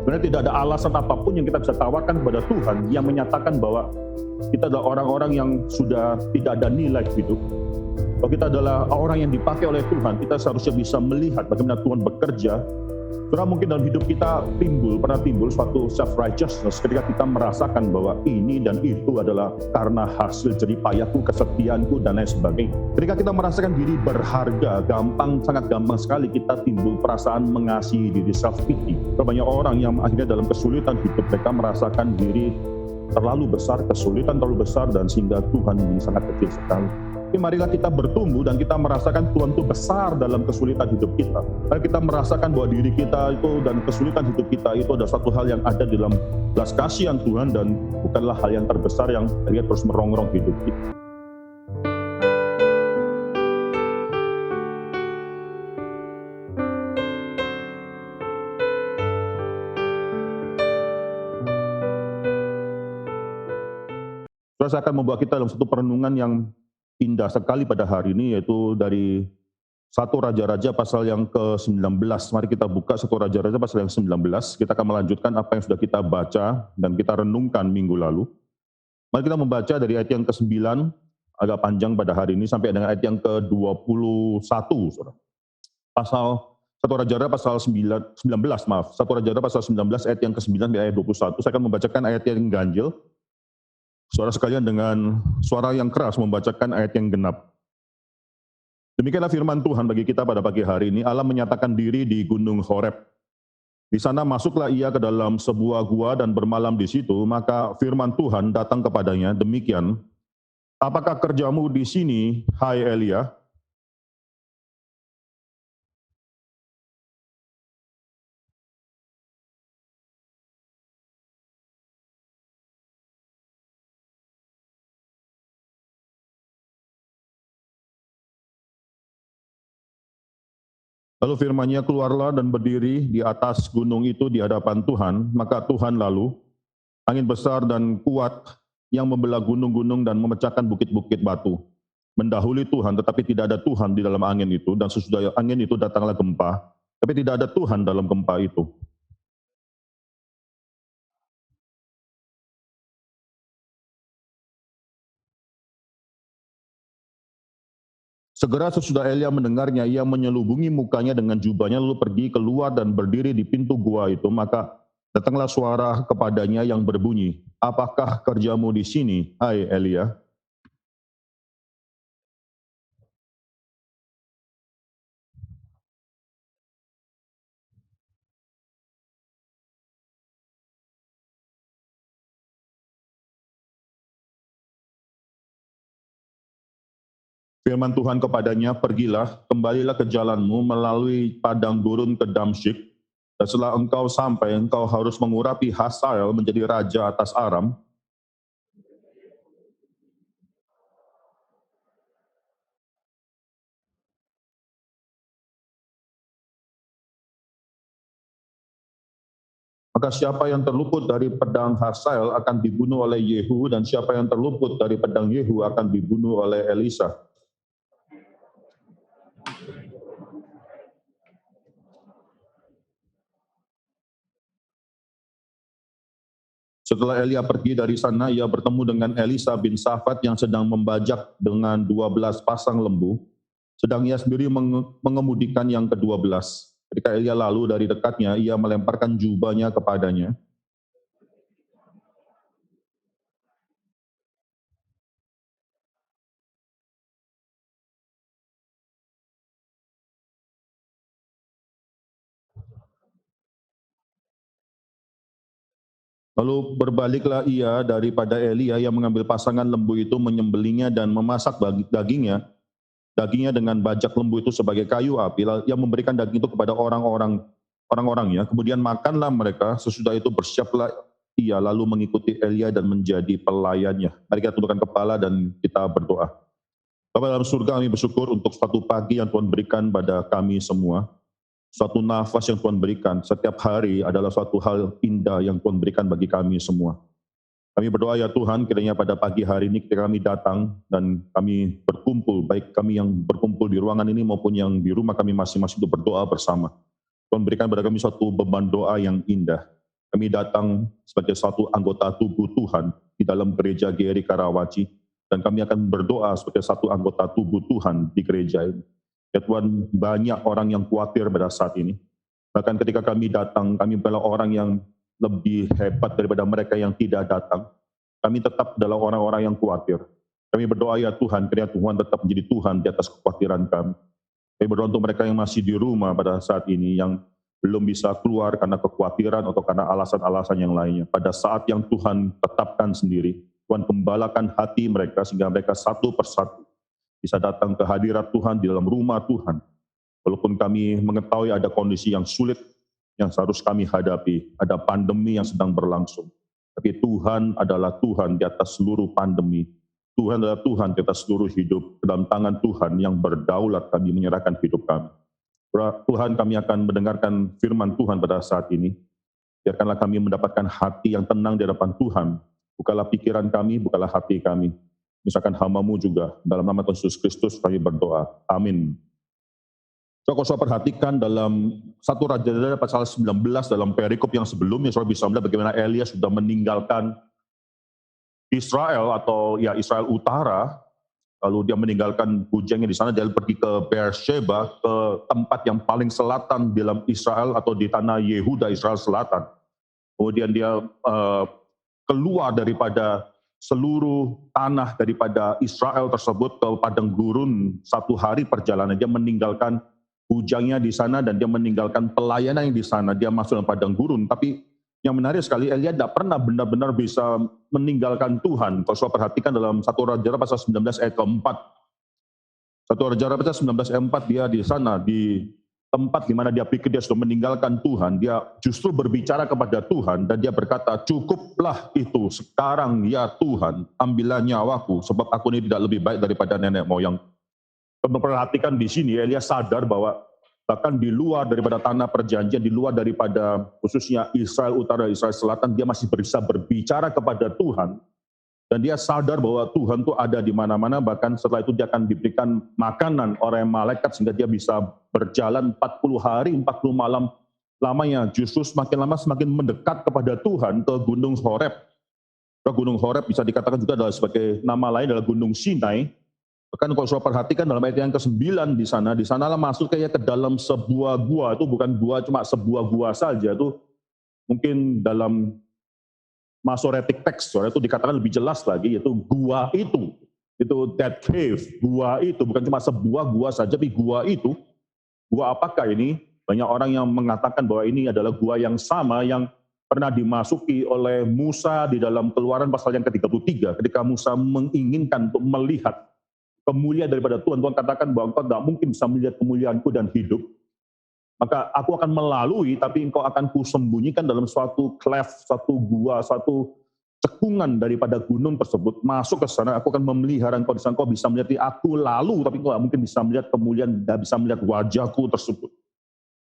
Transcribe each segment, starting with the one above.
Sebenarnya tidak ada alasan apapun yang kita bisa tawarkan kepada Tuhan yang menyatakan bahwa kita adalah orang-orang yang sudah tidak ada nilai hidup. Kalau kita adalah orang yang dipakai oleh Tuhan, kita seharusnya bisa melihat bagaimana Tuhan bekerja. Karena mungkin dalam hidup kita pernah timbul suatu self-righteousness ketika kita merasakan bahwa ini dan itu adalah karena hasil jerih payahku, kesetiaanku, dan lain sebagainya. Ketika kita merasakan diri berharga, sangat gampang sekali kita timbul perasaan mengasihi diri, self-pity. Banyak orang yang akhirnya dalam kesulitan hidup, mereka merasakan diri terlalu besar, kesulitan terlalu besar, dan sehingga Tuhan ini sangat kecil sekali. Tapi marilah kita bertumbuh dan kita merasakan Tuhan itu besar dalam kesulitan hidup kita. Mari kita merasakan bahwa diri kita itu dan kesulitan hidup kita itu adalah satu hal yang ada di dalam belas kasihan Tuhan dan bukanlah hal yang terbesar yang akhirnya terus merongrong hidup kita. Saya akan membawa kita dalam satu perenungan yang indah sekali pada hari ini, yaitu dari 1 Raja-Raja pasal yang ke-19. Mari kita buka 1 Raja-Raja pasal yang ke-19. Kita akan melanjutkan apa yang sudah kita baca dan kita renungkan minggu lalu. Mari kita membaca dari ayat yang ke-9, agak panjang pada hari ini, sampai dengan ayat yang ke-21. Pasal 1 Raja-Raja pasal 19, 1 Raja-Raja pasal 19 ayat yang ke-9 sampai ayat 21. Saya akan membacakan ayat yang ganjil. Saudara sekalian dengan suara yang keras membacakan ayat yang genap. Demikianlah firman Tuhan bagi kita pada pagi hari ini. Allah menyatakan diri di Gunung Horeb. Di sana masuklah ia ke dalam sebuah gua dan bermalam di situ. Maka firman Tuhan datang kepadanya, demikian, apakah kerjamu di sini, hai Elia? Lalu firman-Nya, keluarlah dan berdiri di atas gunung itu di hadapan Tuhan. Maka Tuhan lalu, angin besar dan kuat yang membelah gunung-gunung dan memecahkan bukit-bukit batu. Mendahului Tuhan, tetapi tidak ada Tuhan di dalam angin itu. Dan sesudah angin itu datanglah gempa, tapi tidak ada Tuhan dalam gempa itu. Segera sesudah Elia mendengarnya, ia menyelubungi mukanya dengan jubahnya, lalu pergi keluar dan berdiri di pintu gua itu. Maka datanglah suara kepadanya yang berbunyi, apakah kerjamu di sini, hai Elia? Firman Tuhan kepadanya, pergilah, kembalilah ke jalanmu melalui padang gurun ke Damsyik, dan setelah engkau sampai, engkau harus mengurapi Hazael menjadi raja atas Aram. Maka siapa yang terluput dari pedang Hazael akan dibunuh oleh Yehu, dan siapa yang terluput dari pedang Yehu akan dibunuh oleh Elisa. Setelah Elia pergi dari sana, ia bertemu dengan Elisa bin Safat yang sedang membajak dengan 12 pasang lembu, sedang ia sendiri mengemudikan yang ke-12. Ketika Elia lalu dari dekatnya, ia melemparkan jubahnya kepadanya. Lalu berbaliklah ia daripada Elia yang mengambil pasangan lembu itu, menyembelihnya dan memasak dagingnya dengan bajak lembu itu sebagai kayu api. Lalu ia memberikan daging itu kepada orang-orangnya. Kemudian makanlah mereka. Sesudah itu bersiaplah ia lalu mengikuti Elia dan menjadi pelayannya. Mari kita tundukkan kepala dan kita berdoa. Bapa dalam surga, kami bersyukur untuk suatu pagi yang Tuhan berikan pada kami semua. Suatu nafas yang Tuhan berikan setiap hari adalah suatu hal indah yang Tuhan berikan bagi kami semua. Kami berdoa ya Tuhan, kiranya pada pagi hari ini ketika kami datang dan kami berkumpul, baik kami yang berkumpul di ruangan ini maupun yang di rumah kami masing-masing, untuk berdoa bersama. Tuhan berikan kepada kami suatu beban doa yang indah. Kami datang sebagai satu anggota tubuh Tuhan di dalam gereja GRI Karawaci, dan kami akan berdoa sebagai satu anggota tubuh Tuhan di gereja ini. Ya Tuhan, banyak orang yang khawatir pada saat ini. Bahkan ketika kami datang, kami adalah orang yang lebih hebat daripada mereka yang tidak datang. Kami tetap adalah orang-orang yang khawatir. Kami berdoa ya Tuhan, kiranya Tuhan tetap menjadi Tuhan di atas kekhawatiran kami. Kami berdoa untuk mereka yang masih di rumah pada saat ini, yang belum bisa keluar karena kekhawatiran atau karena alasan-alasan yang lainnya. Pada saat yang Tuhan tetapkan sendiri, Tuhan gembalakan hati mereka sehingga mereka satu persatu bisa datang ke hadirat Tuhan di dalam rumah Tuhan. Walaupun kami mengetahui ada kondisi yang sulit yang harus kami hadapi, ada pandemi yang sedang berlangsung. Tapi Tuhan adalah Tuhan di atas seluruh pandemi. Tuhan adalah Tuhan di atas seluruh hidup. Dalam tangan Tuhan yang berdaulat kami menyerahkan hidup kami. Tuhan, kami akan mendengarkan firman Tuhan pada saat ini. Biarkanlah kami mendapatkan hati yang tenang di hadapan Tuhan. Bukalah pikiran kami, bukalah hati kami. Misalkan hamba-Mu juga. Dalam nama Tuhan Yesus Kristus kami berdoa. Amin. Kalau saya perhatikan dalam 1 Raja-Raja pasal 19 dalam perikop yang sebelumnya, saudara bisa melihat bagaimana Elia sudah meninggalkan Israel atau ya Israel Utara, lalu dia meninggalkan bujangnya di sana, dia pergi ke Beersheba, ke tempat yang paling selatan di dalam Israel atau di tanah Yehuda Israel Selatan. Kemudian dia keluar daripada seluruh tanah daripada Israel tersebut ke padang gurun 1 hari perjalanan. Dia meninggalkan bujangnya di sana dan dia meninggalkan pelayanan yang di sana. Dia masuk dalam padang gurun. Tapi yang menarik sekali, Elia tidak pernah benar-benar bisa meninggalkan Tuhan. Kalau saya perhatikan dalam 1 Raja pasal 19 ayat keempat. 1 Raja pasal 19 ayat 4, dia di sana, di tempat di mana dia pikir dia sudah meninggalkan Tuhan, dia justru berbicara kepada Tuhan dan dia berkata, cukuplah itu sekarang ya Tuhan, ambillah nyawaku, sebab aku ini tidak lebih baik daripada nenek moyang. Memperhatikan di sini, Elia sadar bahwa bahkan di luar daripada tanah perjanjian, di luar daripada khususnya Israel Utara, Israel Selatan, dia masih bisa berbicara kepada Tuhan. Dan dia sadar bahwa Tuhan itu ada di mana-mana, bahkan setelah itu dia akan diberikan makanan oleh malaikat sehingga dia bisa berjalan 40 hari, 40 malam lamanya. Justru semakin lama semakin mendekat kepada Tuhan ke Gunung Horeb. Gunung Horeb bisa dikatakan juga adalah sebagai nama lain adalah Gunung Sinai. Bahkan kalau saya perhatikan dalam ayat yang ke-9 di sanalah masuk kayak ke dalam sebuah gua. Itu bukan gua cuma sebuah gua saja, itu mungkin dalam Masoretic text itu dikatakan lebih jelas lagi, yaitu gua itu that cave, gua itu bukan cuma sebuah gua saja, tapi gua itu, gua apakah ini? Banyak orang yang mengatakan bahwa ini adalah gua yang sama yang pernah dimasuki oleh Musa di dalam Keluaran pasal yang ke-33, ketika Musa menginginkan untuk melihat kemuliaan daripada Tuhan. Tuhan katakan bahwa engkau tidak mungkin bisa melihat kemuliaanku dan hidup. Maka aku akan melalui, tapi engkau akan kusembunyikan dalam suatu cleft, satu gua, satu cekungan daripada gunung tersebut. Masuk ke sana, aku akan memelihara engkau di sana. Engkau bisa melihat aku lalu, tapi engkau tidak mungkin bisa melihat kemuliaan, tidak bisa melihat wajahku tersebut.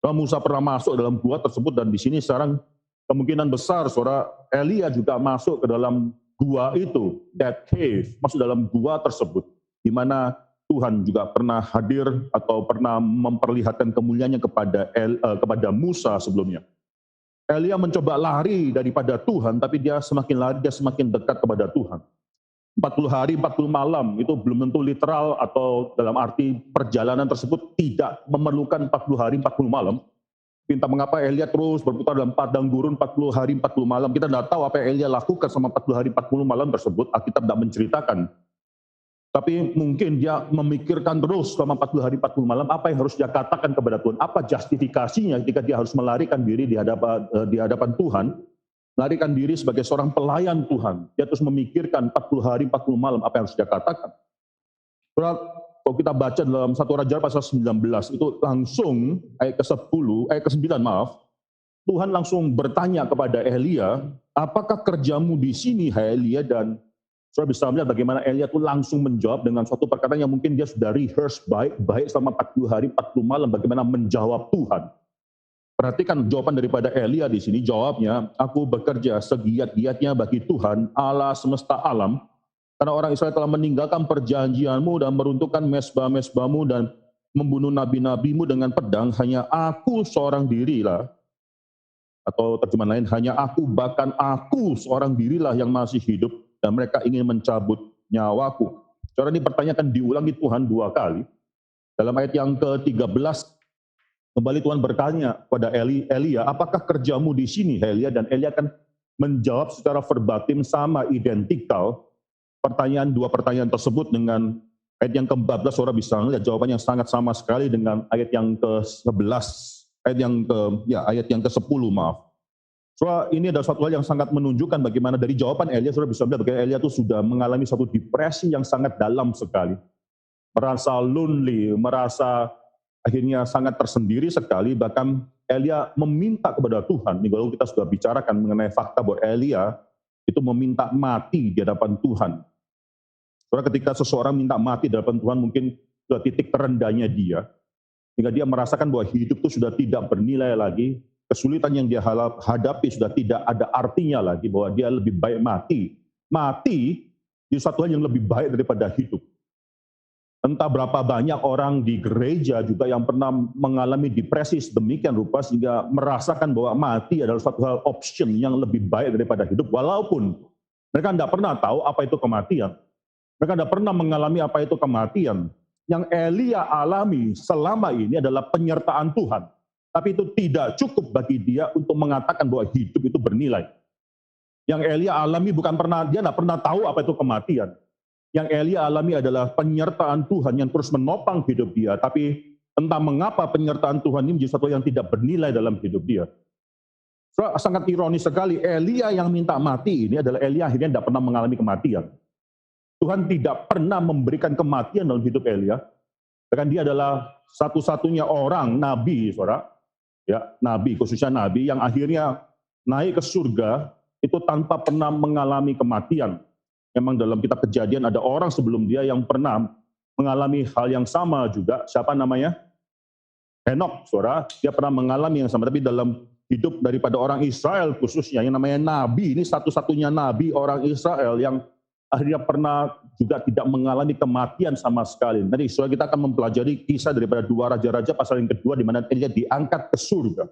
Kalau Musa pernah masuk dalam gua tersebut, dan di sini sekarang kemungkinan besar, saudara Elia juga masuk ke dalam gua itu, that cave, masuk dalam gua tersebut, di mana Tuhan juga pernah hadir atau pernah memperlihatkan kemuliaannya kepada Musa sebelumnya. Elia mencoba lari daripada Tuhan, tapi dia semakin lari, dia semakin dekat kepada Tuhan. 40 hari, 40 malam, itu belum tentu literal atau dalam arti perjalanan tersebut tidak memerlukan 40 hari, 40 malam. Entah mengapa Elia terus berputar dalam padang gurun 40 hari, 40 malam. Kita tidak tahu apa yang Elia lakukan selama 40 hari, 40 malam tersebut. Alkitab tidak menceritakan. Tapi mungkin dia memikirkan terus selama 40 hari 40 malam apa yang harus dia katakan kepada Tuhan, apa justifikasinya ketika dia harus melarikan diri di hadapan Tuhan, melarikan diri sebagai seorang pelayan Tuhan. Dia terus memikirkan 40 hari 40 malam apa yang harus dia katakan. Kalau kita baca dalam 1 Raja pasal 19 itu langsung ayat ke-9 Tuhan langsung bertanya kepada Elia, apakah kerjamu di sini hai Elia? Dan saudara bisa melihat bagaimana Elia itu langsung menjawab dengan suatu perkataan yang mungkin dia sudah rehearse baik selama 40 hari, 40 malam, bagaimana menjawab Tuhan. Perhatikan jawaban daripada Elia di sini, jawabnya, aku bekerja segiat-giatnya bagi Tuhan, Allah semesta alam, karena orang Israel telah meninggalkan perjanjianmu dan meruntuhkan mesbah-mesbahmu dan membunuh nabi-nabimu dengan pedang, hanya aku seorang dirilah Atau terjemahan lain, hanya aku, bahkan aku seorang dirilah yang masih hidup, dan mereka ingin mencabut nyawaku. Saudara, ini pertanyaan akan diulangi Tuhan 2 kali. Dalam ayat yang ke-13, kembali Tuhan bertanya pada Elia, apakah kerjamu di sini, Elia? Dan Elia akan menjawab secara verbatim sama, identikal, dua pertanyaan tersebut dengan ayat yang ke-14. Saudara bisa melihat jawabannya sangat sama sekali dengan ayat yang ke-11, ayat yang ke-10, maaf. Saudara, ini adalah suatu hal yang sangat menunjukkan bagaimana dari jawaban Elia, saudara bisa melihat bagaimana Elia itu sudah mengalami satu depresi yang sangat dalam sekali. Merasa lonely, merasa akhirnya sangat tersendiri sekali, bahkan Elia meminta kepada Tuhan. Ini kalau kita sudah bicarakan mengenai fakta bahwa Elia itu meminta mati di hadapan Tuhan. Saudara, ketika seseorang minta mati di hadapan Tuhan, mungkin sudah titik terendahnya dia, sehingga dia merasakan bahwa hidup itu sudah tidak bernilai lagi, kesulitan yang dia hadapi sudah tidak ada artinya lagi, bahwa dia lebih baik mati. Mati di satu hal yang lebih baik daripada hidup. Entah berapa banyak orang di gereja juga yang pernah mengalami depresi sedemikian rupa sehingga merasakan bahwa mati adalah suatu hal option yang lebih baik daripada hidup, walaupun mereka tidak pernah tahu apa itu kematian. Mereka tidak pernah mengalami apa itu kematian. Yang Elia alami selama ini adalah penyertaan Tuhan. Tapi itu tidak cukup bagi dia untuk mengatakan bahwa hidup itu bernilai. Yang Elia alami dia tidak pernah tahu apa itu kematian. Yang Elia alami adalah penyertaan Tuhan yang terus menopang hidup dia. Tapi entah mengapa penyertaan Tuhan ini menjadi sesuatu yang tidak bernilai dalam hidup dia. So, sangat ironis sekali, Elia yang minta mati ini adalah Elia akhirnya tidak pernah mengalami kematian. Tuhan tidak pernah memberikan kematian dalam hidup Elia. Bahkan dia adalah satu-satunya orang, nabi, saudara, ya, nabi, khususnya nabi yang akhirnya naik ke surga itu tanpa pernah mengalami kematian. Memang dalam kitab Kejadian ada orang sebelum dia yang pernah mengalami hal yang sama juga. Siapa namanya? Henok, saudara. Dia pernah mengalami yang sama, tapi dalam hidup daripada orang Israel khususnya, yang namanya nabi, ini satu-satunya nabi orang Israel yang akhirnya pernah juga tidak mengalami kematian sama sekali. Nanti saudara, kita akan mempelajari kisah daripada 2 raja-raja pasal yang kedua, di mana Elia diangkat ke surga.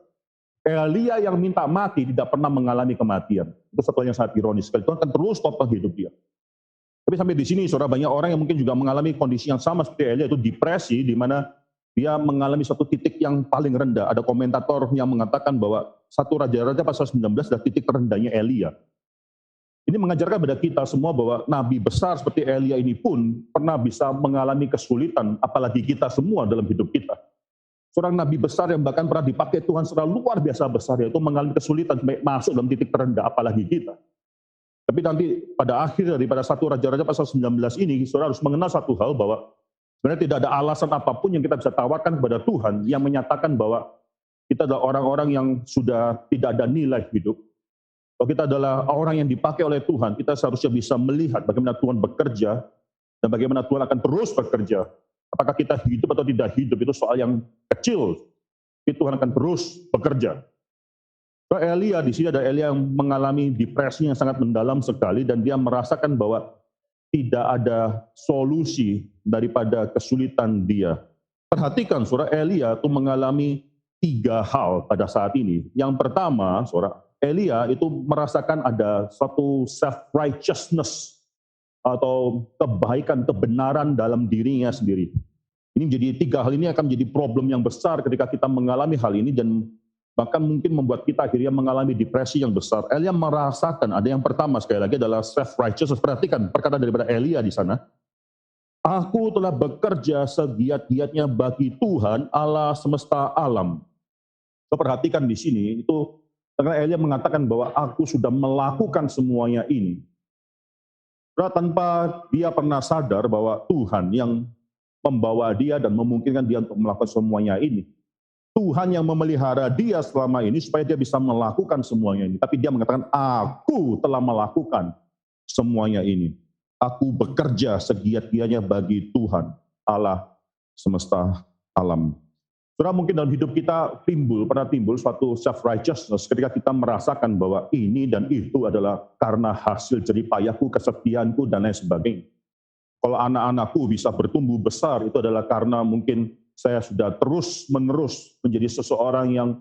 Elia yang minta mati tidak pernah mengalami kematian. Itu satu yang sangat ironis sekali. Tuhan akan terus topang hidup dia. Tapi sampai di sini, saudara, banyak orang yang mungkin juga mengalami kondisi yang sama seperti Elia, itu depresi, di mana dia mengalami satu titik yang paling rendah. Ada komentator yang mengatakan bahwa 1 Raja-Raja pasal 19 adalah titik terendahnya Elia. Ini mengajarkan kepada kita semua bahwa nabi besar seperti Elia ini pun pernah bisa mengalami kesulitan, apalagi kita semua dalam hidup kita. Seorang nabi besar yang bahkan pernah dipakai Tuhan secara luar biasa besar, yaitu mengalami kesulitan sampai masuk dalam titik terendah, apalagi kita. Tapi nanti pada akhir daripada 1 Raja-Raja pasal 19 ini, saudara harus mengenal satu hal, bahwa sebenarnya tidak ada alasan apapun yang kita bisa tawarkan kepada Tuhan yang menyatakan bahwa kita adalah orang-orang yang sudah tidak ada nilai hidup. Kalau kita adalah orang yang dipakai oleh Tuhan, kita seharusnya bisa melihat bagaimana Tuhan bekerja dan bagaimana Tuhan akan terus bekerja. Apakah kita hidup atau tidak hidup itu soal yang kecil, tapi Tuhan akan terus bekerja. Elia, di sini ada Elia yang mengalami depresi yang sangat mendalam sekali, dan dia merasakan bahwa tidak ada solusi daripada kesulitan dia. Perhatikan, saudara, Elia itu mengalami 3 hal pada saat ini. Yang pertama, saudara, Elia itu merasakan ada suatu self-righteousness atau kebaikan, kebenaran dalam dirinya sendiri. Ini menjadi 3 hal ini akan menjadi problem yang besar ketika kita mengalami hal ini, dan bahkan mungkin membuat kita akhirnya mengalami depresi yang besar. Elia merasakan ada yang pertama sekali lagi adalah self-righteousness. Perhatikan perkataan daripada Elia di sana. Aku telah bekerja segiat-giatnya bagi Tuhan Allah semesta alam. Perhatikan di sini, itu karena Elia mengatakan bahwa aku sudah melakukan semuanya ini. Tanpa dia pernah sadar bahwa Tuhan yang membawa dia dan memungkinkan dia untuk melakukan semuanya ini. Tuhan yang memelihara dia selama ini supaya dia bisa melakukan semuanya ini. Tapi dia mengatakan, aku telah melakukan semuanya ini. Aku bekerja segiat-giatnya bagi Tuhan, Allah semesta alam. Saudara, mungkin dalam hidup kita pernah timbul suatu self-righteousness ketika kita merasakan bahwa ini dan itu adalah karena hasil jerih payahku, kesetiaanku, dan lain sebagainya. Kalau anak-anakku bisa bertumbuh besar, itu adalah karena mungkin saya sudah terus-menerus menjadi seseorang yang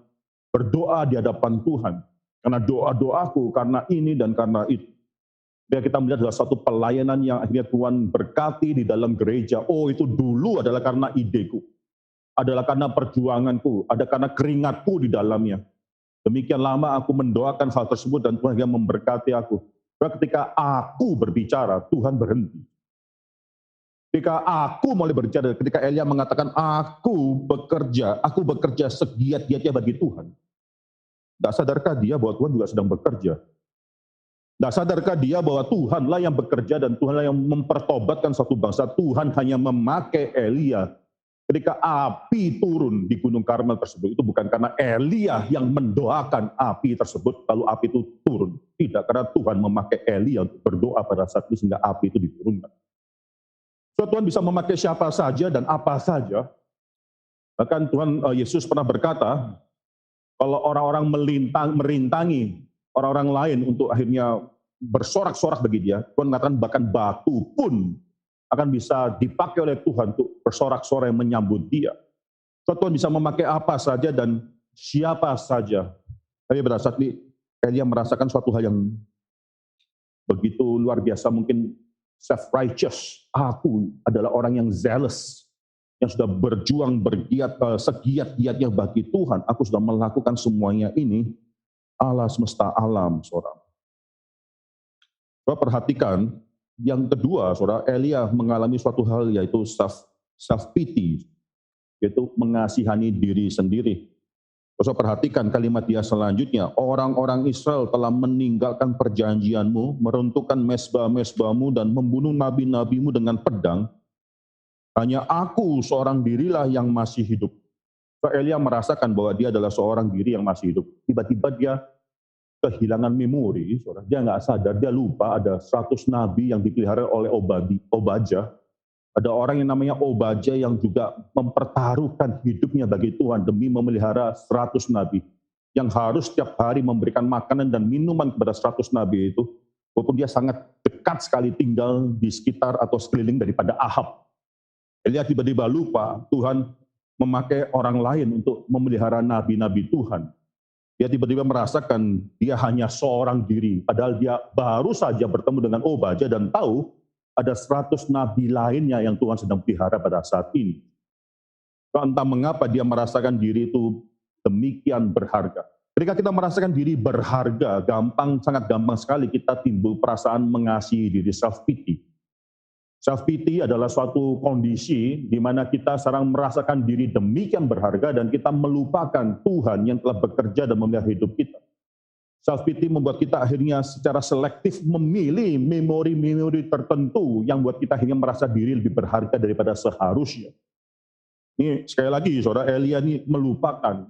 berdoa di hadapan Tuhan. Karena doa-doaku, karena ini dan karena itu. Biar kita melihat adalah satu pelayanan yang akhirnya Tuhan berkati di dalam gereja. Oh, itu dulu adalah karena ideku, adalah karena perjuanganku, ada karena keringatku di dalamnya. Demikian lama aku mendoakan hal tersebut dan Tuhan yang memberkati aku. Karena ketika aku berbicara, Tuhan berhenti. Ketika aku mulai berbicara, ketika Elia mengatakan, aku bekerja segiat-giatnya bagi Tuhan. Tidak sadarkah dia bahwa Tuhan juga sedang bekerja? Tidak sadarkah dia bahwa Tuhanlah yang bekerja dan Tuhanlah yang mempertobatkan satu bangsa? Tuhan hanya memakai Elia ketika api turun di Gunung Karmel tersebut. Itu bukan karena Elia yang mendoakan api tersebut, lalu api itu turun. Tidak, karena Tuhan memakai Elia untuk berdoa pada saat itu sehingga api itu diturunkan. So, Tuhan bisa memakai siapa saja dan apa saja. Bahkan Tuhan Yesus pernah berkata, kalau orang-orang merintangi orang-orang lain untuk akhirnya bersorak-sorak bagi dia, Tuhan mengatakan bahkan batu pun akan bisa dipakai oleh Tuhan untuk bersorak-sorai menyambut dia. So, Tuhan bisa memakai apa saja dan siapa saja. Tapi pada saat ini Elia merasakan suatu hal yang begitu luar biasa, mungkin self-righteous. Aku adalah orang yang zealous, yang sudah berjuang bergiat segiat-giatnya bagi Tuhan. Aku sudah melakukan semuanya ini. Allah semesta alam, saudara. Saudara perhatikan, yang kedua, saudara, Elia mengalami suatu hal yaitu self-pity, yaitu mengasihani diri sendiri. Saudara perhatikan kalimat dia selanjutnya, orang-orang Israel telah meninggalkan perjanjianmu, meruntuhkan mesbah-mesbahmu dan membunuh nabi-nabimu dengan pedang. Hanya aku seorang dirilah yang masih hidup. So, Elia merasakan bahwa dia adalah seorang diri yang masih hidup. Tiba-tiba dia kehilangan memori, dia nggak sadar, dia lupa ada 100 nabi yang dipelihara oleh Obadja. Ada orang yang namanya Obadja yang juga mempertaruhkan hidupnya bagi Tuhan demi memelihara 100 nabi. Yang harus setiap hari memberikan makanan dan minuman kepada 100 nabi itu, walaupun dia sangat dekat sekali tinggal di sekitar atau sekeliling daripada Ahab. Elia tiba-tiba lupa Tuhan memakai orang lain untuk memelihara nabi-nabi Tuhan. Dia tiba-tiba merasakan dia hanya seorang diri, padahal dia baru saja bertemu dengan Obadja dan tahu ada 100 nabi lainnya yang Tuhan sedang pelihara pada saat ini. Entah mengapa dia merasakan diri itu demikian berharga. Ketika kita merasakan diri berharga, sangat gampang sekali kita timbul perasaan mengasihi diri, self-pity. Self-pity adalah suatu kondisi di mana kita sekarang merasakan diri demikian berharga dan kita melupakan Tuhan yang telah bekerja dan memelihara hidup kita. Self-pity membuat kita akhirnya secara selektif memilih memori-memori tertentu yang buat kita akhirnya merasa diri lebih berharga daripada seharusnya. Ini sekali lagi, saudara, Elia ini melupakan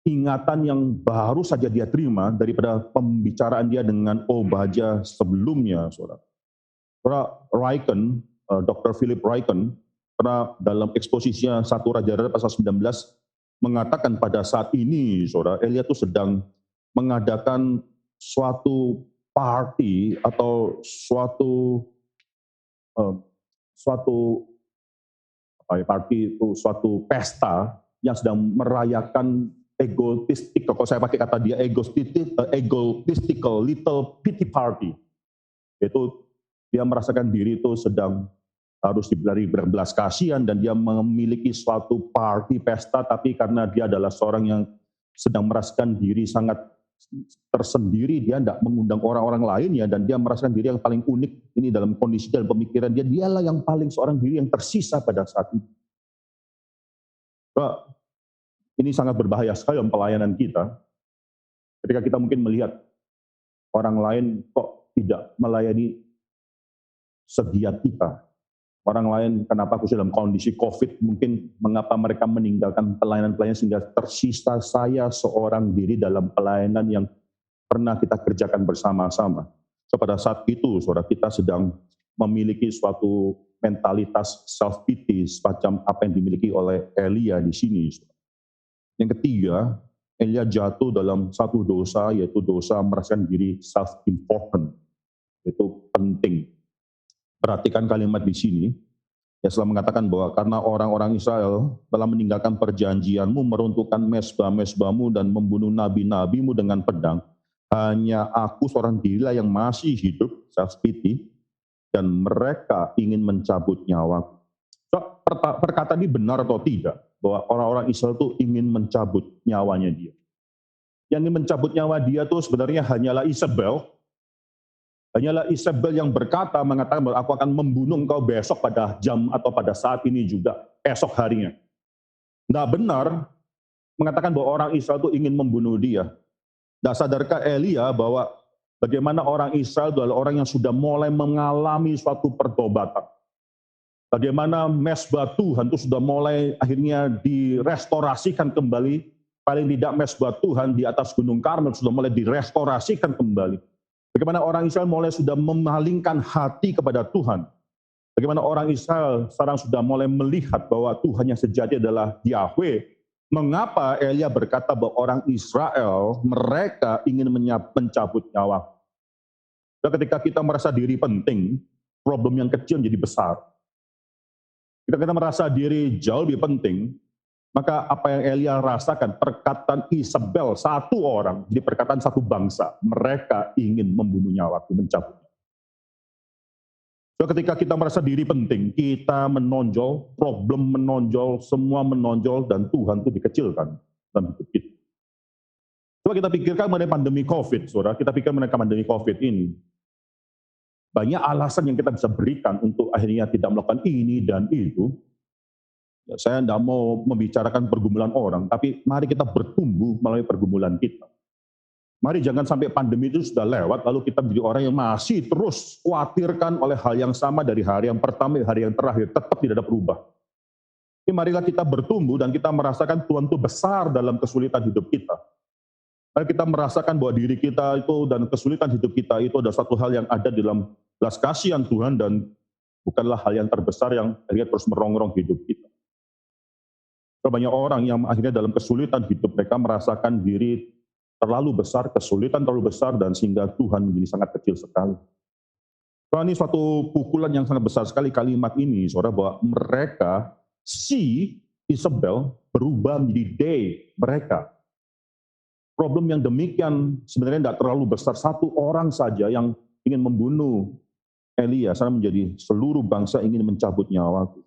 ingatan yang baru saja dia terima daripada pembicaraan dia dengan Obadja sebelumnya, saudara. Dr. Philip Ryken pernah dalam eksposisinya 1 Raja-Raja pasal 19 mengatakan pada saat ini, saudara, Elia itu sedang mengadakan suatu party atau suatu pesta yang sedang merayakan egotistik, kalau saya pakai kata dia egotistical little pity party. Itu dia merasakan diri itu sedang harus diberi berbelas kasihan dan dia memiliki suatu party pesta, tapi karena dia adalah seorang yang sedang merasakan diri sangat tersendiri, dia tidak mengundang orang-orang lainnya dan dia merasakan diri yang paling unik ini dalam kondisi dan pemikiran dia, dialah yang paling seorang diri yang tersisa pada saat itu. Ini sangat berbahaya sekali dalam pelayanan kita, ketika kita mungkin melihat orang lain kok tidak melayani segiat kita. Orang lain, kenapa aku dalam kondisi COVID, mungkin mengapa mereka meninggalkan pelayanan-pelayanan sehingga tersisa saya seorang diri dalam pelayanan yang pernah kita kerjakan bersama-sama. So, pada saat itu, saudara, kita sedang memiliki suatu mentalitas self-pity, semacam apa yang dimiliki oleh Elia di sini. Saudara. Yang ketiga, Elia jatuh dalam satu dosa, yaitu dosa merasakan diri self-important, yaitu penting. Perhatikan kalimat di sini, Ya setelah mengatakan bahwa karena orang-orang Israel telah meninggalkan perjanjianmu, meruntuhkan mesbah-mesbahmu dan membunuh nabi-nabimu dengan pedang, hanya aku seorang dirilah yang masih hidup, self-pity, dan mereka ingin mencabut nyawaku. So, perkataan ini benar atau tidak? Bahwa orang-orang Israel itu ingin mencabut nyawanya dia. Yang ingin mencabut nyawa dia itu sebenarnya hanyalah Isabel yang berkata, mengatakan bahwa aku akan membunuh engkau besok pada jam atau pada saat ini juga, esok harinya. Nggak benar mengatakan bahwa orang Israel itu ingin membunuh dia. Nggak sadarkah Elia bahwa bagaimana orang Israel adalah orang yang sudah mulai mengalami suatu pertobatan. Bagaimana mesbah Tuhan itu sudah mulai akhirnya direstorasikan kembali. Paling tidak mesbah Tuhan di atas Gunung Karmel sudah mulai direstorasikan kembali. Bagaimana orang Israel mulai sudah memalingkan hati kepada Tuhan. Bagaimana orang Israel sekarang sudah mulai melihat bahwa Tuhan yang sejati adalah Yahweh. Mengapa Elia berkata bahwa orang Israel mereka ingin mencabut nyawa. Dan ketika kita merasa diri penting, problem yang kecil menjadi besar. Ketika kita merasa diri jauh lebih penting, maka apa yang Elia rasakan, perkataan Isabel, satu orang, jadi perkataan satu bangsa, mereka ingin membunuh nyawaku, mencabut. So, ketika kita merasa diri penting, kita menonjol, problem menonjol, semua menonjol, dan Tuhan itu dikecilkan dalam hidup kita. Coba kita pikirkan mengenai pandemi COVID, saudara, kita pikirkan mengenai pandemi COVID ini. Banyak alasan yang kita bisa berikan untuk akhirnya tidak melakukan ini dan itu. Ya, saya tidak mau membicarakan pergumulan orang, tapi mari kita bertumbuh melalui pergumulan kita. Mari jangan sampai pandemi itu sudah lewat, lalu kita menjadi orang yang masih terus khawatirkan oleh hal yang sama dari hari yang pertama, hari yang terakhir, tetap tidak ada perubahan. Tapi marilah kita bertumbuh dan kita merasakan Tuhan itu besar dalam kesulitan hidup kita. Mari kita merasakan bahwa diri kita itu dan kesulitan hidup kita itu adalah satu hal yang ada di dalam belas kasihan Tuhan dan bukanlah hal yang terbesar yang akhirnya terus merongrong hidup kita. Banyak orang yang akhirnya dalam kesulitan hidup mereka merasakan diri terlalu besar, kesulitan terlalu besar, dan sehingga Tuhan menjadi sangat kecil sekali. So, ini suatu pukulan yang sangat besar sekali kalimat ini, saudara, bahwa mereka, si Isabel, berubah menjadi they, mereka. Problem yang demikian sebenarnya tidak terlalu besar, satu orang saja yang ingin membunuh Elia, sana menjadi seluruh bangsa ingin mencabut nyawaku.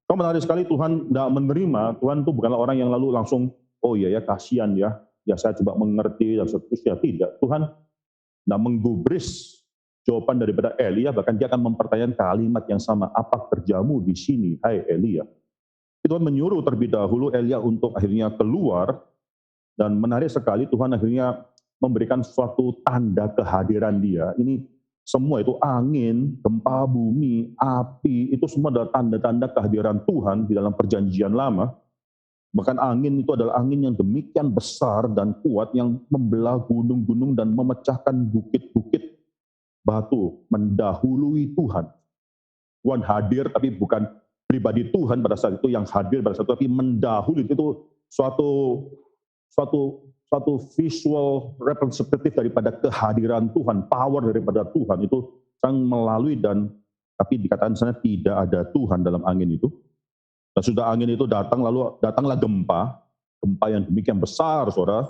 So, menarik sekali Tuhan tidak menerima, Tuhan itu bukanlah orang yang lalu langsung, oh iya ya kasihan ya saya coba mengerti dan seterusnya. Tidak, Tuhan tidak menggubris jawaban daripada Elia, bahkan dia akan mempertanyakan kalimat yang sama, apa kerjamu di sini, hai Elia. Tuhan menyuruh terlebih dahulu Elia untuk akhirnya keluar, dan menarik sekali Tuhan akhirnya memberikan suatu tanda kehadiran dia. Ini semua itu angin, gempa bumi, api, itu semua adalah tanda-tanda kehadiran Tuhan di dalam perjanjian lama. Bahkan angin itu adalah angin yang demikian besar dan kuat yang membelah gunung-gunung dan memecahkan bukit-bukit batu, mendahului Tuhan. Tuhan hadir tapi bukan pribadi Tuhan pada saat itu yang hadir pada saat itu, tapi mendahului itu suatu visual representatif daripada kehadiran Tuhan, power daripada Tuhan itu sang melalui dan tapi dikatakan sana tidak ada Tuhan dalam angin itu. Dan sudah angin itu datang, lalu datanglah gempa yang demikian besar, saudara.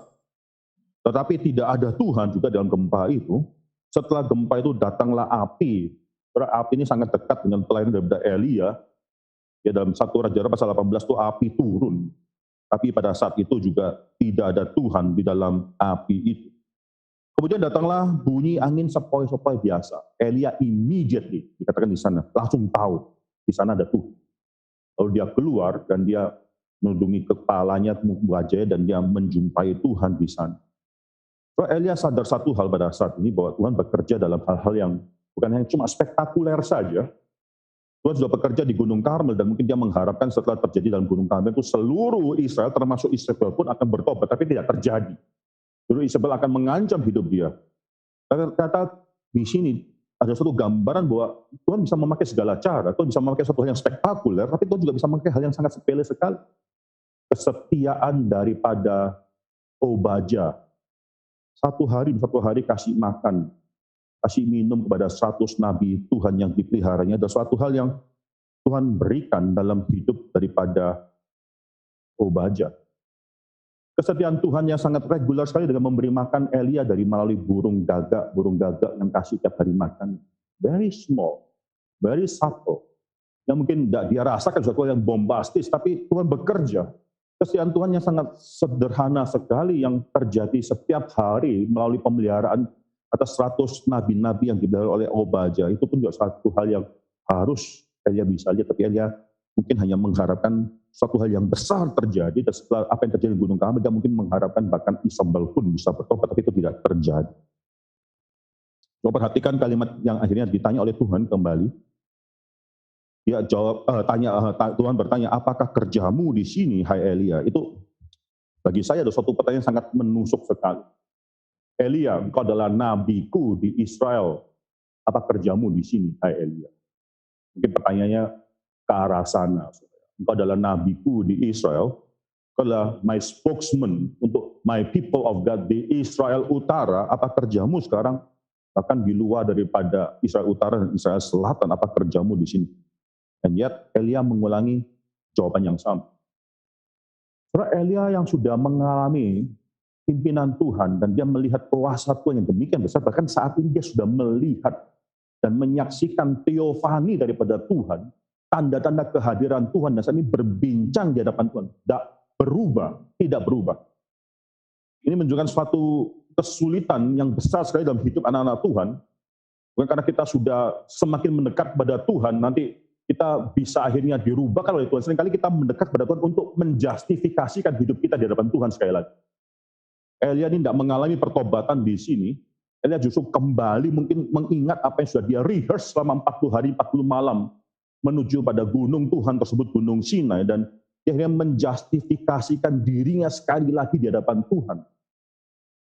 Tetapi tidak ada Tuhan juga dalam gempa itu. Setelah gempa itu datanglah api. Saudara, api ini sangat dekat dengan pelayanan daripada Elia. Ya, dalam 1 Raja pasal 18 itu api turun. Tapi pada saat itu juga tidak ada Tuhan di dalam api itu. Kemudian datanglah bunyi angin sepoi-sepoi biasa. Elia immediately, dikatakan di sana, langsung tahu di sana ada Tuhan. Lalu dia keluar dan dia menudungi kepalanya, wajahnya, dan dia menjumpai Tuhan di sana. So, Elia sadar satu hal pada saat ini, bahwa Tuhan bekerja dalam hal-hal yang bukan hanya cuma spektakuler saja. Tuhan sudah bekerja di Gunung Karmel, dan mungkin dia mengharapkan setelah terjadi dalam Gunung Karmel itu seluruh Israel, termasuk Isabel pun akan bertobat, tapi tidak terjadi. Lalu Isabel akan mengancam hidup dia. Kata di sini, ada suatu gambaran bahwa Tuhan bisa memakai segala cara, Tuhan bisa memakai suatu hal yang spektakuler, tapi Tuhan juga bisa memakai hal yang sangat sepele sekali. Kesetiaan daripada Obadja. Satu hari kasih makan, kasih minum kepada 100 nabi Tuhan yang dipeliharanya. Ada suatu hal yang Tuhan berikan dalam hidup daripada Obadja. Kesetiaan Tuhan yang sangat reguler sekali dengan memberi makan Elia dari melalui burung gagak yang kasih tiap hari makan. Very small, very subtle. Yang mungkin tidak dia rasakan sesuatu yang bombastis, tapi Tuhan bekerja. Kesetiaan Tuhan yang sangat sederhana sekali yang terjadi setiap hari melalui pemeliharaan atas 100 nabi-nabi yang dipelihara oleh Obadja. Itu pun juga satu hal yang harus Elia bisa lihat, tapi Elia mungkin hanya mengharapkan suatu hal yang besar terjadi, dan setelah apa yang terjadi di Gunung Karmel, dia mungkin mengharapkan bahkan Isabel pun bisa bertobat, tapi itu tidak terjadi. Coba perhatikan kalimat yang akhirnya ditanya oleh Tuhan kembali. Dia jawab, Tuhan bertanya, apakah kerjamu di sini, hai Elia? Itu bagi saya ada suatu pertanyaan yang sangat menusuk sekali. Elia, engkau adalah nabiku di Israel. Apa kerjamu di sini, hai Elia? Mungkin pertanyaannya ke arah sana. Engkau adalah nabiku di Israel. Engkau adalah my spokesman untuk my people of God di Israel Utara. Apa kerjamu sekarang? Bahkan di luar daripada Israel Utara dan Israel Selatan, apa kerjamu di sini? And yet Elia mengulangi jawaban yang sama. Saudara, Elia yang sudah mengalami pimpinan Tuhan dan dia melihat kuasa Tuhan yang demikian besar, bahkan saat ini dia sudah melihat dan menyaksikan teofani daripada Tuhan, tanda-tanda kehadiran Tuhan, dan saat ini berbincang di hadapan Tuhan. Tidak berubah. Ini menunjukkan suatu kesulitan yang besar sekali dalam hidup anak-anak Tuhan. Bukan karena kita sudah semakin mendekat pada Tuhan, nanti kita bisa akhirnya dirubahkan oleh Tuhan. Seringkali kita mendekat pada Tuhan untuk menjustifikasikan hidup kita di hadapan Tuhan sekali lagi. Elia ini tidak mengalami pertobatan di sini. Elia justru kembali mungkin mengingat apa yang sudah dia rehearse selama 40 hari, 40 malam menuju pada gunung Tuhan tersebut, Gunung Sinai, dan dia akhirnya menjustifikasikan dirinya sekali lagi di hadapan Tuhan.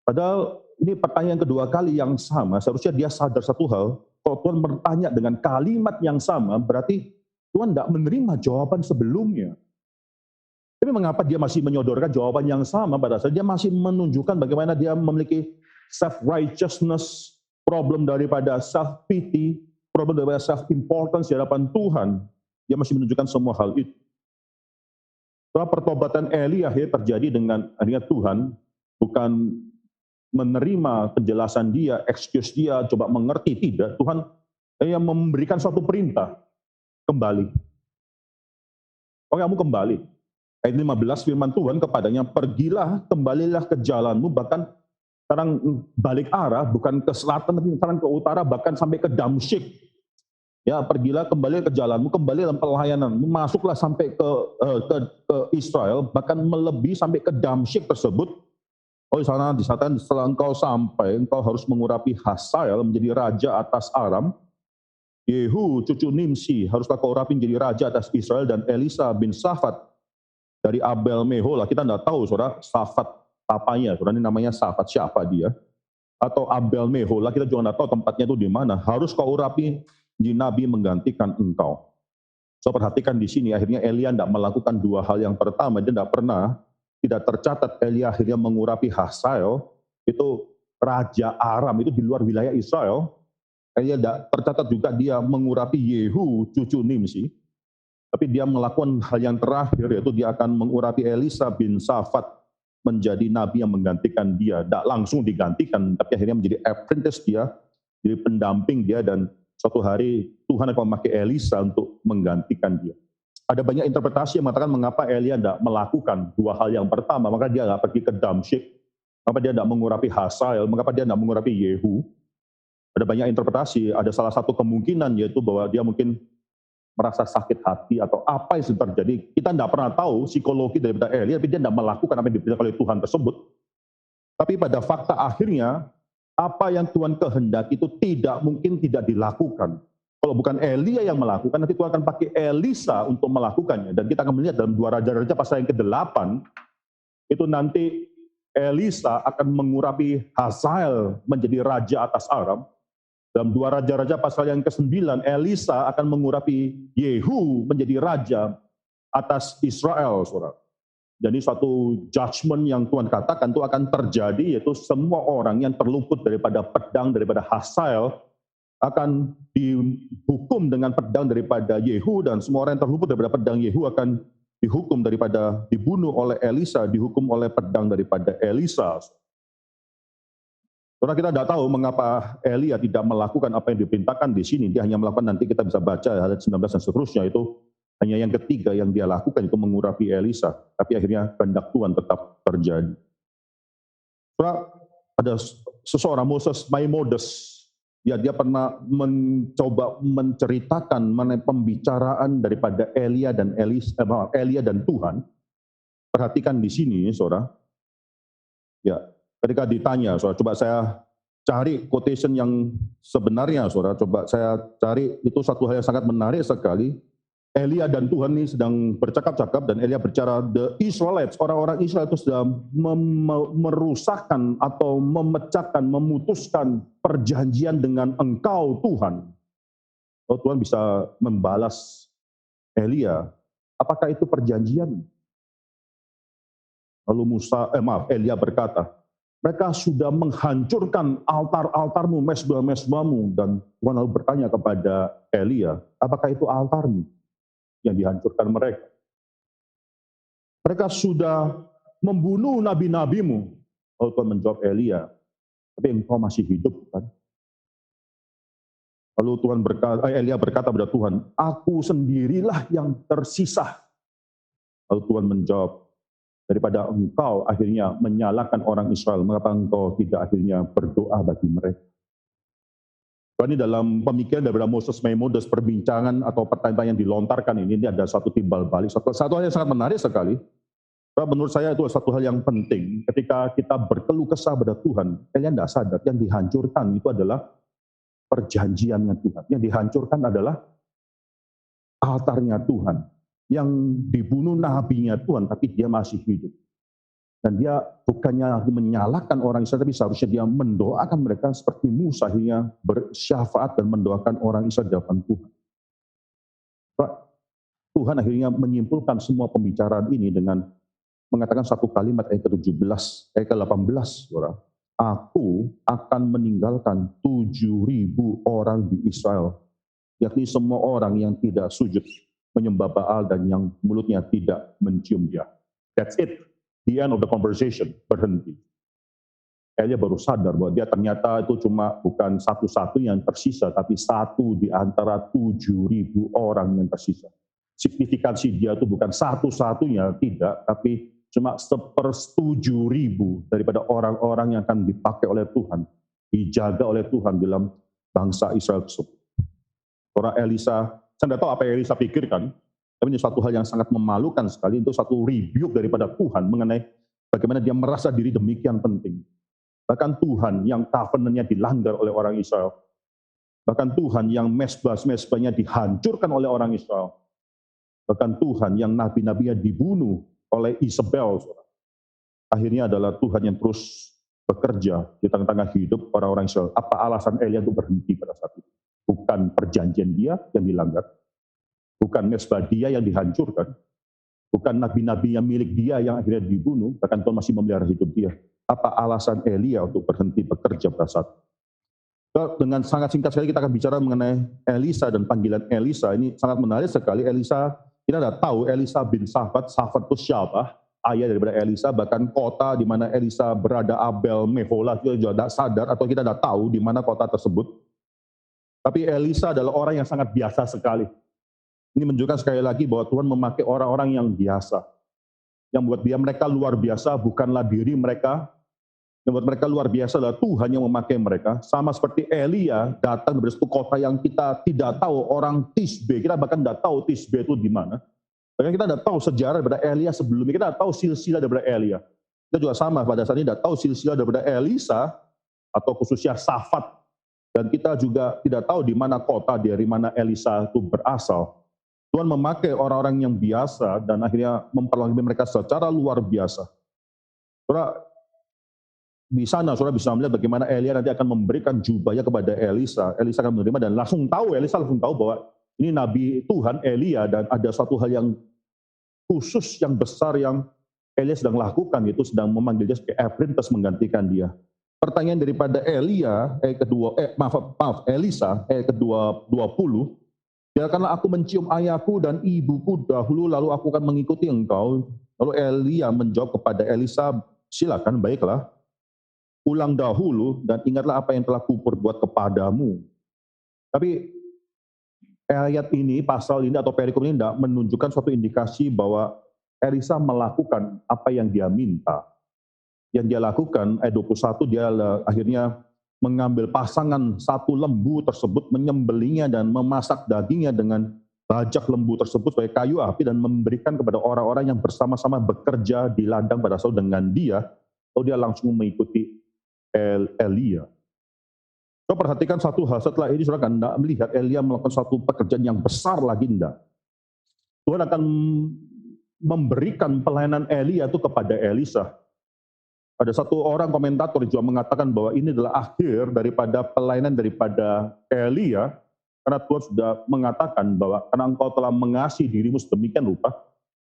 Padahal ini pertanyaan kedua kali yang sama, seharusnya dia sadar satu hal, kalau Tuhan bertanya dengan kalimat yang sama, berarti Tuhan tidak menerima jawaban sebelumnya. Tapi mengapa dia masih menyodorkan jawaban yang sama pada saat dia masih menunjukkan bagaimana dia memiliki self-righteousness, problem daripada self-pity, problem daripada self-importance di hadapan Tuhan. Dia masih menunjukkan semua hal itu. Setelah pertobatan Eli akhirnya terjadi dengan akhirnya Tuhan bukan menerima penjelasan dia, excuse dia, coba mengerti, tidak. Tuhan yang memberikan suatu perintah, kembali. Oke, kamu kembali. Ayat 15 firman Tuhan kepadanya, pergilah, kembalilah ke jalanmu, bahkan sekarang balik arah, bukan ke selatan, tapi sekarang ke utara, bahkan sampai ke Damsyik. Ya, pergilah, kembali ke jalanmu, kembali dalam pelayananmu, masuklah sampai ke Israel, bahkan melebihi sampai ke Damsyik tersebut. Oh, di sana setelah engkau sampai, engkau harus mengurapi Hazael menjadi raja atas Aram. Yehu, cucu Nimsi, haruslah kau urapi menjadi raja atas Israel, dan Elisa bin Safat dari Abel Mehola. Kita tidak tahu, saudara, Safat papanya, saudara, ini namanya Safat, siapa dia? Atau Abel Mehola, kita juga tidak tahu tempatnya itu di mana. Harus kau urapi di nabi menggantikan engkau. So, perhatikan di sini, akhirnya Elia tidak melakukan dua hal yang pertama, dia tidak tercatat Elia akhirnya mengurapi Hazael, itu Raja Aram, itu di luar wilayah Israel. Elia tidak tercatat juga dia mengurapi Yehu, cucu Nimsi, tapi dia melakukan hal yang terakhir, yaitu dia akan mengurapi Elisa bin Safat menjadi nabi yang menggantikan dia. Tidak langsung digantikan, tapi akhirnya menjadi apprentice dia, jadi pendamping dia, dan suatu hari Tuhan akan memakai Elisa untuk menggantikan dia. Ada banyak interpretasi yang mengatakan mengapa Elia tidak melakukan dua hal yang pertama, maka dia tidak pergi ke Damsyik, mengapa dia tidak mengurapi Hazael, mengapa dia tidak mengurapi Yehu. Ada banyak interpretasi, ada salah satu kemungkinan yaitu bahwa dia mungkin merasa sakit hati atau apa yang sedang terjadi. Kita tidak pernah tahu psikologi daripada Elia, tapi dia tidak melakukan apa yang diperintahkan oleh Tuhan tersebut. Tapi pada fakta akhirnya, apa yang Tuhan kehendaki itu tidak mungkin tidak dilakukan. Kalau bukan Elia yang melakukan, nanti Tuhan akan pakai Elisa untuk melakukannya. Dan kita akan melihat dalam 2 Raja-Raja pasal yang ke-8, itu nanti Elisa akan mengurapi Hazael menjadi raja atas Aram. Dalam 2 Raja-Raja pasal yang ke-9, Elisa akan mengurapi Yehu menjadi raja atas Israel, saudara. Jadi suatu judgment yang Tuhan katakan itu akan terjadi, yaitu semua orang yang terluput daripada pedang, daripada Hazael, akan dihukum dengan pedang daripada Yehu, dan semua orang yang terluput daripada pedang Yehu akan dihukum daripada dibunuh oleh Elisa, dihukum oleh pedang daripada Elisa. Saudara, kita tidak tahu mengapa Elia tidak melakukan apa yang diperintahkan di sini. Dia hanya melakukan, nanti kita bisa baca ayat 19 dan seterusnya, itu hanya yang ketiga yang dia lakukan, itu mengurapi Elisa. Tapi akhirnya kehendak Tuhan tetap terjadi. Saudara, ada seseorang, Moses Maimonides, ya dia pernah mencoba menceritakan mengenai pembicaraan daripada Elia dan Tuhan. Perhatikan di sini, saudara. Ya, ketika ditanya, saudara, coba saya cari quotation yang sebenarnya, saudara. Coba saya cari, itu satu hal yang sangat menarik sekali. Elia dan Tuhan ini sedang bercakap-cakap, dan Elia berbicara, the Israelites, orang-orang Israel itu sedang merusakkan atau memecahkan, memutuskan perjanjian dengan engkau Tuhan. Oh, Tuhan bisa membalas Elia, apakah itu perjanjian? Lalu Elia berkata, mereka sudah menghancurkan altar-altarmu, mezbah-mezbahmu, dan Tuhan lalu bertanya kepada Elia, apakah itu altarmu yang dihancurkan mereka? Mereka sudah membunuh nabi-nabimu. Lalu Tuhan menjawab Elia, tapi engkau masih hidup, kan? Lalu Elia berkata kepada Tuhan, aku sendirilah yang tersisa. Lalu Tuhan menjawab, daripada engkau akhirnya menyalahkan orang Israel, mengapa engkau tidak akhirnya berdoa bagi mereka? Ini dalam pemikiran daripada Moses Maimonides, perbincangan atau pertanyaan yang dilontarkan ini ada satu timbal balik. Satu hal yang sangat menarik sekali. Menurut saya itu satu hal yang penting. Ketika kita berkeluh kesah pada Tuhan, kalian tidak sadar yang dihancurkan itu adalah perjanjiannya Tuhan. Yang dihancurkan adalah altarnya Tuhan. Yang dibunuh nabinya Tuhan, tapi dia masih hidup. Dan dia bukannya menyalahkan orang Israel, tapi seharusnya dia mendoakan mereka seperti Musa, akhirnya bersyafaat dan mendoakan orang Israel di hadapan Tuhan. Tuhan akhirnya menyimpulkan semua pembicaraan ini dengan mengatakan satu kalimat ayat ke-17, ayat ke-18, saudara. Aku akan meninggalkan 7.000 orang di Israel, yakni semua orang yang tidak sujud menyembah Baal dan yang mulutnya tidak mencium dia. That's it. The end of the conversation, berhenti. Elia baru sadar bahwa dia ternyata itu cuma bukan satu-satu yang tersisa, tapi satu di antara 7.000 orang yang tersisa. Signifikansi dia itu bukan satu-satunya, tidak, tapi cuma 1/7.000 daripada orang-orang yang akan dipakai oleh Tuhan, dijaga oleh Tuhan dalam bangsa Israel tersebut. Orang Elisa, saya tidak tahu apa yang Elisa pikirkan, tapi ini satu hal yang sangat memalukan sekali, itu satu rebuke daripada Tuhan mengenai bagaimana dia merasa diri demikian penting. Bahkan Tuhan yang covenant-nya dilanggar oleh orang Israel. Bahkan Tuhan yang mezbah-mezbahnya dihancurkan oleh orang Israel. Bahkan Tuhan yang nabi-nabinya dibunuh oleh Isabel. Akhirnya adalah Tuhan yang terus bekerja di tengah-tengah hidup orang-orang Israel. Apa alasan Elia untuk berhenti pada saat itu? Bukan perjanjian dia yang dilanggar. Bukan mezbah dia yang dihancurkan, bukan nabi-nabi yang milik dia yang akhirnya dibunuh, bahkan Tuhan masih memelihara hidup dia. Apa alasan Elia untuk berhenti bekerja pada saat itu? Dengan sangat singkat sekali kita akan bicara mengenai Elisa dan panggilan Elisa. Ini sangat menarik sekali. Elisa, kita tidak tahu Elisa bin Safat itu siapa, ayah daripada Elisa, bahkan kota di mana Elisa berada, Abel Meholah, kita juga tidak sadar atau kita tidak tahu di mana kota tersebut. Tapi Elisa adalah orang yang sangat biasa sekali. Ini menunjukkan sekali lagi bahwa Tuhan memakai orang-orang yang biasa. Yang buat mereka luar biasa bukanlah diri mereka. Yang buat mereka luar biasa adalah Tuhan yang memakai mereka. Sama seperti Elia datang dari satu kota yang kita tidak tahu, orang Tisbe. Kita bahkan tidak tahu Tisbe itu di mana. Bahkan kita tidak tahu sejarah daripada Elia sebelumnya. Kita tidak tahu silsilah daripada Elia. Kita juga sama pada saat ini tidak tahu silsilah daripada Elisa atau khususnya Safat. Dan kita juga tidak tahu di mana kota dari mana Elisa itu berasal. Tuhan memakai orang-orang yang biasa dan akhirnya memperlengkapi mereka secara luar biasa. Saudara, di sana saudara bisa melihat bagaimana Elia nanti akan memberikan jubahnya kepada Elisa. Elisa akan menerima dan Elisa langsung tahu bahwa ini Nabi Tuhan Elia, dan ada suatu hal yang khusus, yang besar yang Elia sedang lakukan, itu sedang memanggil dia sebagai apprentice menggantikan dia. pertanyaan daripada Elisa, kedua 20, biarkanlah aku mencium ayahku dan ibuku dahulu, lalu aku akan mengikuti engkau. Lalu Elia menjawab kepada Elisa, silakan, baiklah, pulang dahulu dan ingatlah apa yang telah kuperbuat kepadamu. Tapi ayat ini, pasal ini atau perikop ini tidak menunjukkan suatu indikasi bahwa Elisa melakukan apa yang dia minta. Yang dia lakukan, ayat 21, dia akhirnya mengambil pasangan satu lembu tersebut, menyembelihnya dan memasak dagingnya dengan bajak lembu tersebut sebagai kayu api dan memberikan kepada orang-orang yang bersama-sama bekerja di ladang pada saat dengan dia. Lalu dia langsung mengikuti Elia. So, perhatikan satu hal, setelah ini saudara tidak melihat Elia melakukan suatu pekerjaan yang besar lagi, tidak. Tuhan akan memberikan pelayanan Elia itu kepada Elisa. Ada satu orang komentator juga mengatakan bahwa ini adalah akhir daripada pelayanan daripada Elia, karena Tuhan sudah mengatakan bahwa karena engkau telah mengasihi dirimu sedemikian rupa,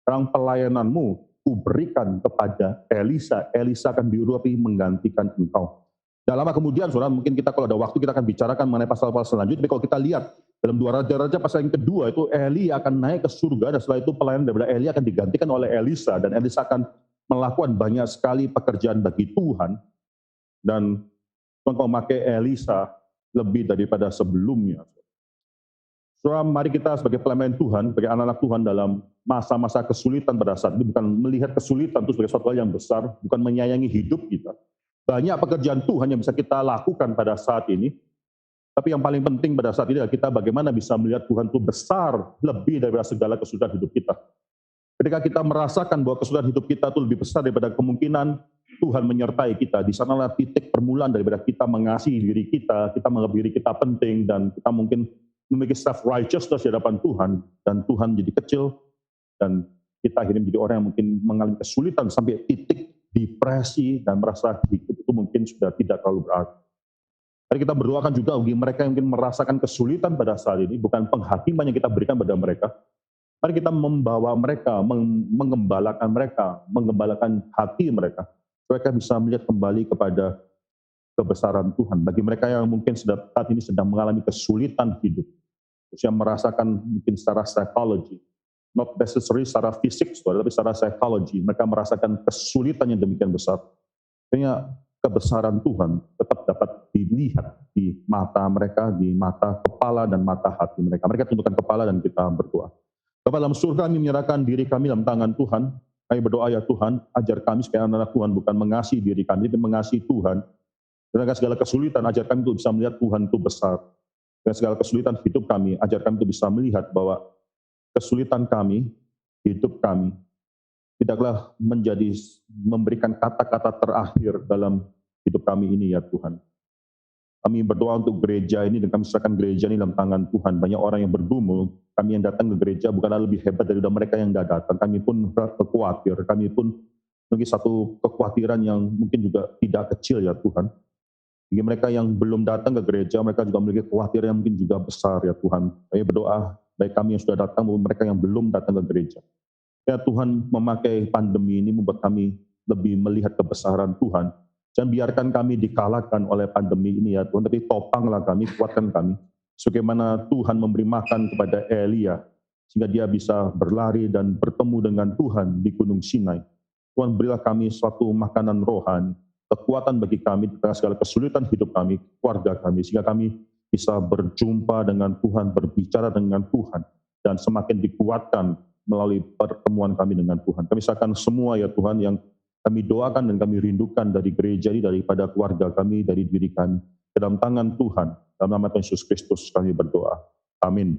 sekarang pelayananmu kuberikan kepada Elisa. Elisa akan diurapi menggantikan engkau. Dan lama kemudian, saudara, mungkin kita kalau ada waktu kita akan bicarakan mengenai pasal-pasal selanjutnya. Tapi kalau kita lihat dalam 2 Raja-Raja pasal yang kedua itu Elia akan naik ke surga, dan setelah itu pelayanan daripada Elia akan digantikan oleh Elisa, dan Elisa akan melakukan banyak sekali pekerjaan bagi Tuhan, dan Tuhan memakai Elisa lebih daripada sebelumnya. Saudara, mari kita sebagai pelayan Tuhan, sebagai anak-anak Tuhan dalam masa-masa kesulitan pada saat ini, bukan melihat kesulitan itu sebagai suatu hal yang besar, bukan menyayangi hidup kita. Banyak pekerjaan Tuhan yang bisa kita lakukan pada saat ini, tapi yang paling penting pada saat ini adalah kita bagaimana bisa melihat Tuhan itu besar lebih daripada segala kesulitan hidup kita. Ketika kita merasakan bahwa kesulitan hidup kita itu lebih besar daripada kemungkinan Tuhan menyertai kita, di sanalah titik permulaan daripada kita mengasihi diri kita menganggap diri kita penting, dan kita mungkin memiliki self-righteousness di hadapan Tuhan, dan Tuhan jadi kecil, dan kita akhirnya menjadi orang yang mungkin mengalami kesulitan sampai titik depresi dan merasa hidup itu mungkin sudah tidak terlalu berarti. Mari kita berdoakan juga bagi mereka yang mungkin merasakan kesulitan pada saat ini, bukan penghakiman yang kita berikan pada mereka. Mari kita membawa mereka, mengembalakan hati mereka, mereka bisa melihat kembali kepada kebesaran Tuhan. Bagi mereka yang mungkin saat ini sedang mengalami kesulitan hidup, yang merasakan mungkin secara psikologi, not necessarily secara fisik, tapi secara psikologi, mereka merasakan kesulitan yang demikian besar. Sehingga kebesaran Tuhan tetap dapat dilihat di mata mereka, di mata kepala dan mata hati mereka. Mereka tundukkan kepala dan kita berdoa. Bapa dalam surga, kami menyerahkan diri kami dalam tangan Tuhan. Kami berdoa, ya Tuhan, ajar kami sebagai anak Tuhan bukan mengasihi diri kami, tapi mengasihi Tuhan. Dengan segala kesulitan, ajar kami untuk bisa melihat Tuhan itu besar. Dengan segala kesulitan hidup kami, ajar kami untuk bisa melihat bahwa kesulitan kami, hidup kami, tidaklah memberikan kata-kata terakhir dalam hidup kami ini, ya Tuhan. Kami berdoa untuk gereja ini, dan kami serahkan gereja ini dalam tangan Tuhan. Banyak orang yang bergumul, kami yang datang ke gereja bukanlah lebih hebat daripada mereka yang tidak datang. Kami pun khawatir, kami pun memiliki satu kekhawatiran yang mungkin juga tidak kecil, ya Tuhan. Bagi mereka yang belum datang ke gereja, mereka juga memiliki kekhawatiran yang mungkin juga besar, ya Tuhan. Kami berdoa, baik kami yang sudah datang maupun mereka yang belum datang ke gereja. Ya Tuhan, memakai pandemi ini membuat kami lebih melihat kebesaran Tuhan. Jangan biarkan kami dikalahkan oleh pandemi ini, ya Tuhan, tapi topanglah kami, kuatkan kami. Sebagaimana Tuhan memberi makan kepada Elia, sehingga dia bisa berlari dan bertemu dengan Tuhan di Gunung Sinai. Tuhan, berilah kami suatu makanan rohani, kekuatan bagi kami di tengah segala kesulitan hidup kami, keluarga kami, sehingga kami bisa berjumpa dengan Tuhan, berbicara dengan Tuhan, dan semakin dikuatkan melalui pertemuan kami dengan Tuhan. Kami serahkan semua, ya Tuhan, yang kami doakan dan kami rindukan dari gereja ini, daripada keluarga kami, dari diri kami, ke dalam tangan Tuhan. Dalam nama Tuhan Yesus Kristus kami berdoa. Amin.